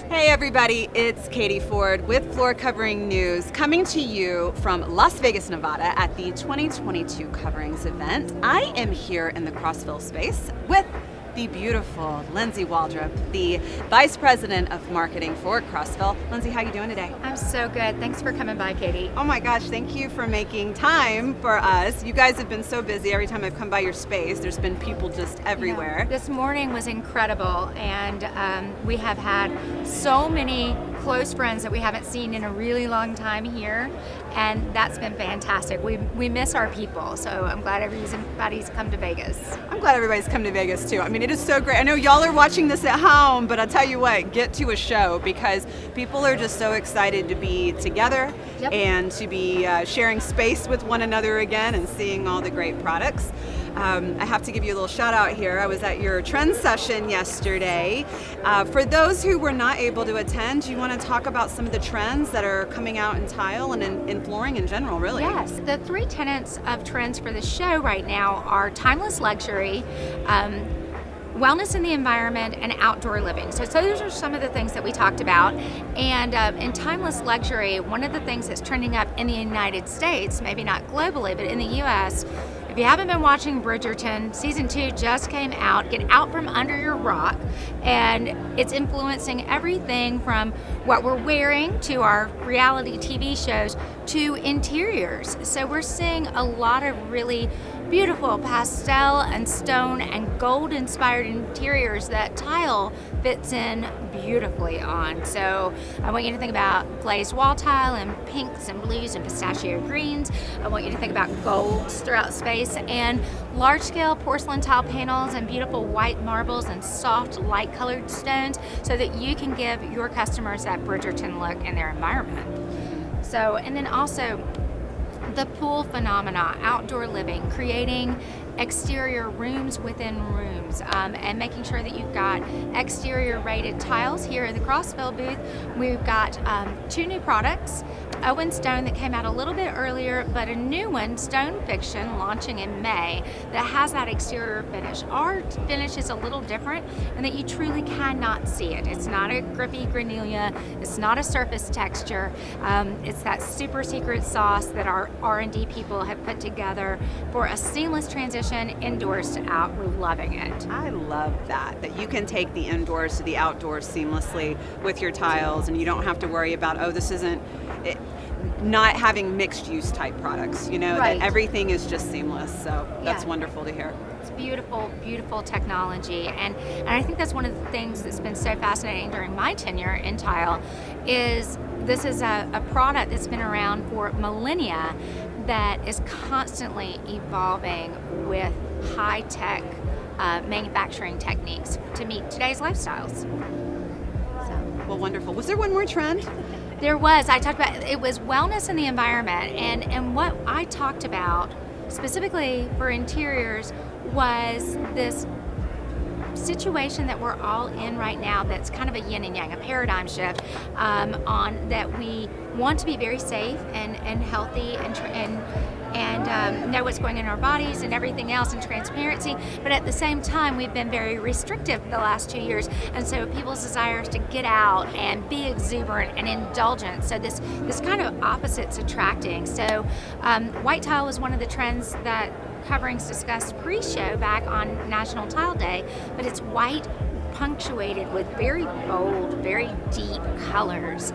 Hey everybody, it's Katie Ford with Floor Covering News, coming to you from Las Vegas, Nevada at the 2022 Coverings event. I am here in the Crossville space with the beautiful Lindsey Waldrep, the Vice President of Marketing for Crossville. Lindsey, how you doing today? I'm so good. Thanks for coming by, Katie. Oh my gosh, thank you for making time for us. You guys have been so busy. Every time I've come by your space, there's been people just everywhere. This morning was incredible, and we have had so many close friends that we haven't seen in a really long time here, and that's been fantastic. We miss our people, so I'm glad everybody's come to Vegas. I'm glad everybody's come to Vegas too. I mean, it is so great. I know y'all are watching this at home, but I'll tell you what, get to a show because people are just so excited to be together and to be sharing space with one another again and seeing all the great products. I have to give you a little shout out here. I was at your trend session yesterday. For those who were not able to attend, do you want to talk about some of the trends that are coming out in tile and in flooring in general, really? Yes, the three tenets of trends for the show right now are timeless luxury, wellness in the environment, and outdoor living. So those are some of the things that we talked about. And in timeless luxury, one of the things that's trending up in the United States, maybe not globally, but in the US, if you haven't been watching Bridgerton, season 2 just came out. Get out from under your rock, and it's influencing everything from what we're wearing to our reality TV shows to interiors. So we're seeing a lot of really beautiful pastel and stone and gold inspired interiors that tile fits in beautifully on. So I want you to think about glazed wall tile and pinks and blues and pistachio greens. I want you to think about golds throughout space and large scale porcelain tile panels and beautiful white marbles and soft light colored stones so that you can give your customers that Bridgerton look in their environment. So, and then also the pool phenomena, outdoor living, creating exterior rooms within rooms, and making sure that you've got exterior rated tiles. Here in the Crossville booth, we've got 2 new products. Owen Stone that came out a little bit earlier, but a new one, Stone Fiction, launching in May, that has that exterior finish. Our finish is a little different in that you truly cannot see it. It's not a grippy granilla, it's not a surface texture, it's that super secret sauce that our R&D people have put together for a seamless transition indoors to out. We're loving it. I love that you can take the indoors to the outdoors seamlessly with your tiles, and you don't have to worry about, oh, this isn't not having mixed use type products, that everything is just seamless. So that's wonderful to hear. It's beautiful, beautiful technology. And I think that's one of the things that's been so fascinating during my tenure in tile is this is a product that's been around for millennia that is constantly evolving with high-tech manufacturing techniques to meet today's lifestyles. Well, wonderful. Was there one more trend? There was. I talked about, it was wellness in the environment, and what I talked about specifically for interiors was this situation that we're all in right now that's kind of a yin and yang, a paradigm shift on that we want to be very safe and healthy and know what's going in our bodies and everything else, and transparency, but at the same time we've been very restrictive the last 2 years, and so people's desires to get out and be exuberant and indulgent, so this kind of opposites attracting. So white tile was one of the trends that Coverings discussed pre-show back on National Tile Day, but it's white punctuated with very bold, very deep colors,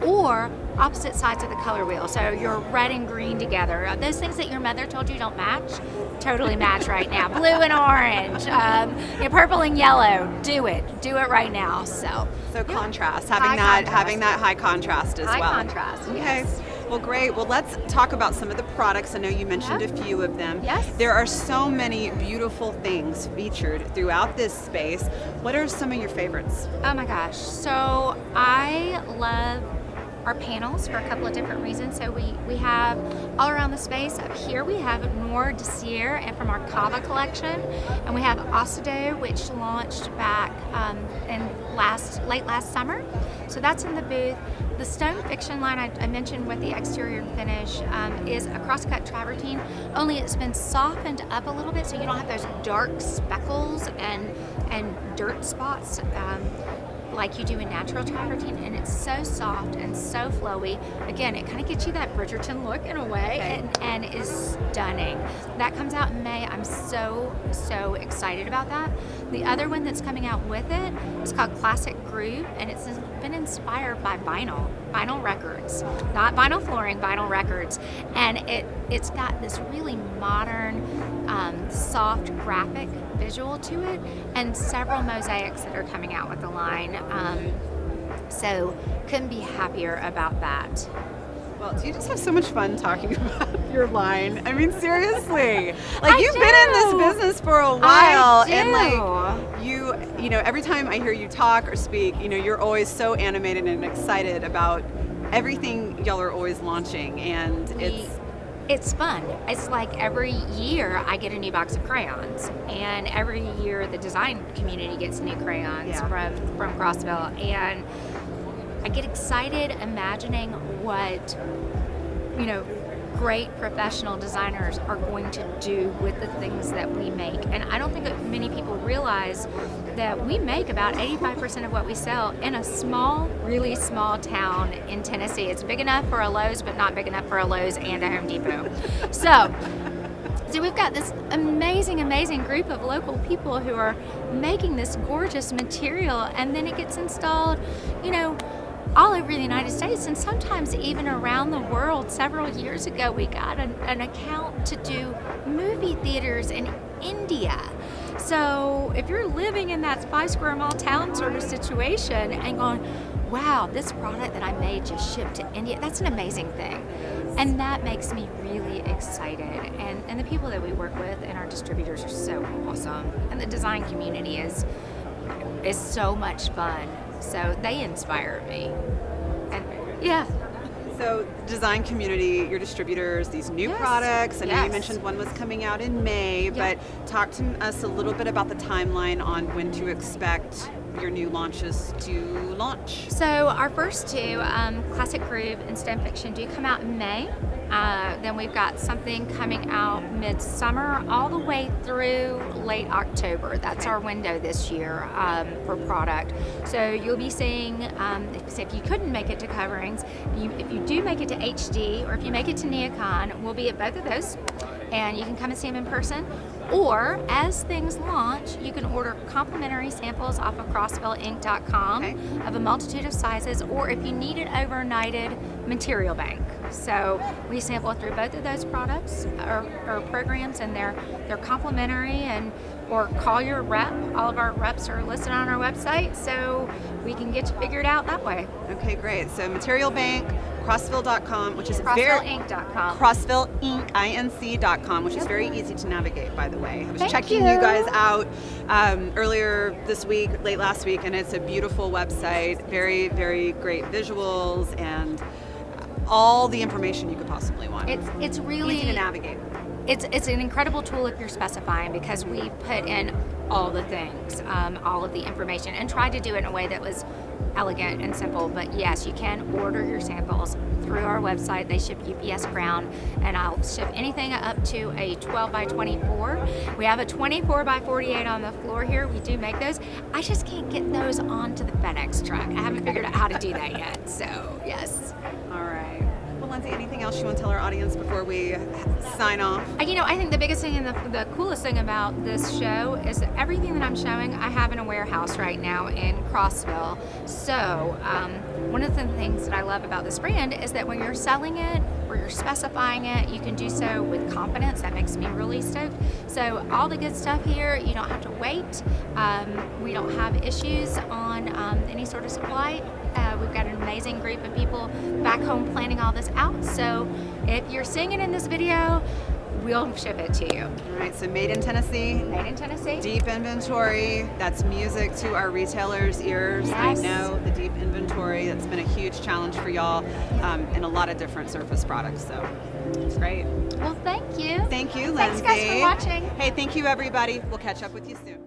or opposite sides of the color wheel. So your red and green together. Those things that your mother told you don't match, totally match right now. Blue and orange, purple and yellow. Do it right now. So contrast, having that high contrast as well. High contrast. Okay. Yes. Well, great. Well, let's talk about some of the products. I know you mentioned a few of them. Yes. There are so many beautiful things featured throughout this space. What are some of your favorites? Oh my gosh. So I love our panels for a couple of different reasons. So we have all around the space. Up here we have Noir de Cire and from our Cava collection, and we have Osado, which launched back in late last summer. So that's in the booth. The Stone Fiction line I mentioned with the exterior finish is a crosscut travertine, only it's been softened up a little bit so you don't have those dark speckles and dirt spots. like you do in natural travertine, and it's so soft and so flowy. Again, it kind of gets you that Bridgerton look in a way, and is stunning. That comes out in May. I'm so excited about that. The other one that's coming out with it is called Classic Groove, and it's been inspired by vinyl records, not vinyl flooring, vinyl records, and it's got this really modern, soft graphic visual to it, and several mosaics that are coming out with the line. So couldn't be happier about that. Well, you just have so much fun talking about your line. I mean, seriously. Like, you've been in this business for a while, and like you know, every time I hear you talk or speak, you know, you're always so animated and excited about everything y'all are always launching, and it's fun. It's like every year I get a new box of crayons, and every year the design community gets new crayons from Crossville, and I get excited imagining what, you know, great professional designers are going to do with the things that we make. And I don't think that many people realize that we make about 85% of what we sell in a small, really small town in Tennessee. It's big enough for a Lowe's, but not big enough for a Lowe's and a Home Depot. So we've got this amazing group of local people who are making this gorgeous material, and then it gets installed, you know, all over the United States, and sometimes even around the world. Several years ago, we got an account to do movie theaters in India. So if you're living in that 5 square mile town sort of situation and going, wow, this product that I made just shipped to India, that's an amazing thing. And that makes me really excited. And the people that we work with and our distributors are so awesome. And the design community is so much fun. So they inspire me. And yeah. So design community, your distributors, these new products. I know you mentioned one was coming out in May, but talk to us a little bit about the timeline on when to expect your new launches to launch. So our first two, Classic Groove and STEM Fiction, do come out in May. Then we've got something coming out midsummer all the way through late October. That's our window this year for product. So you'll be seeing, if you couldn't make it to coverings, if you do make it to HD, or if you make it to Neocon, we'll be at both of those. And you can come and see them in person. Or, as things launch, you can order complimentary samples off of CrossvilleInc.com of a multitude of sizes, or if you need an overnighted material bank. So we sample through both of those products or programs, and they're complimentary, or call your rep. All of our reps are listed on our website, so we can get you figured out that way. Okay, great. So material bank, Crossville.com, which is CrossvilleInc.com. CrossvilleInc.com, which is very easy to navigate, by the way. I was checking you guys out earlier this week, late last week, and it's a beautiful website. Very, very great visuals and all the information you could possibly want. It's really easy to navigate. It's an incredible tool if you're specifying, because we put in all the things, all of the information, and tried to do it in a way that was elegant and simple. But yes, you can order your samples through our website. They ship UPS ground, and I'll ship anything up to a 12 by 24. We have a 24 by 48 on the floor here. We do make those. I just can't get those onto the FedEx truck. I haven't figured out how to do that yet. So yes. All right. Well, Lindsey, anything else you want to tell our audience before we sign off? You know, I think the biggest thing and the coolest thing about this show is that everything that I'm showing, I have in a warehouse right now in Crossville. So one of the things that I love about this brand is that when you're selling it or you're specifying it, you can do so with confidence. That makes me really stoked. So all the good stuff here, you don't have to wait. We don't have issues on any sort of supply. We've got an amazing group of people back home planning all this out. So if you're seeing it in this video, we'll ship it to you. All right, so made in Tennessee. Made in Tennessee. Deep inventory. That's music to our retailers' ears. Yes. I know the deep inventory. That's been a huge challenge for y'all in a lot of different surface products. So it's great. Well, thank you. Thank you, Lindsey. Thanks, guys, for watching. Hey, thank you, everybody. We'll catch up with you soon.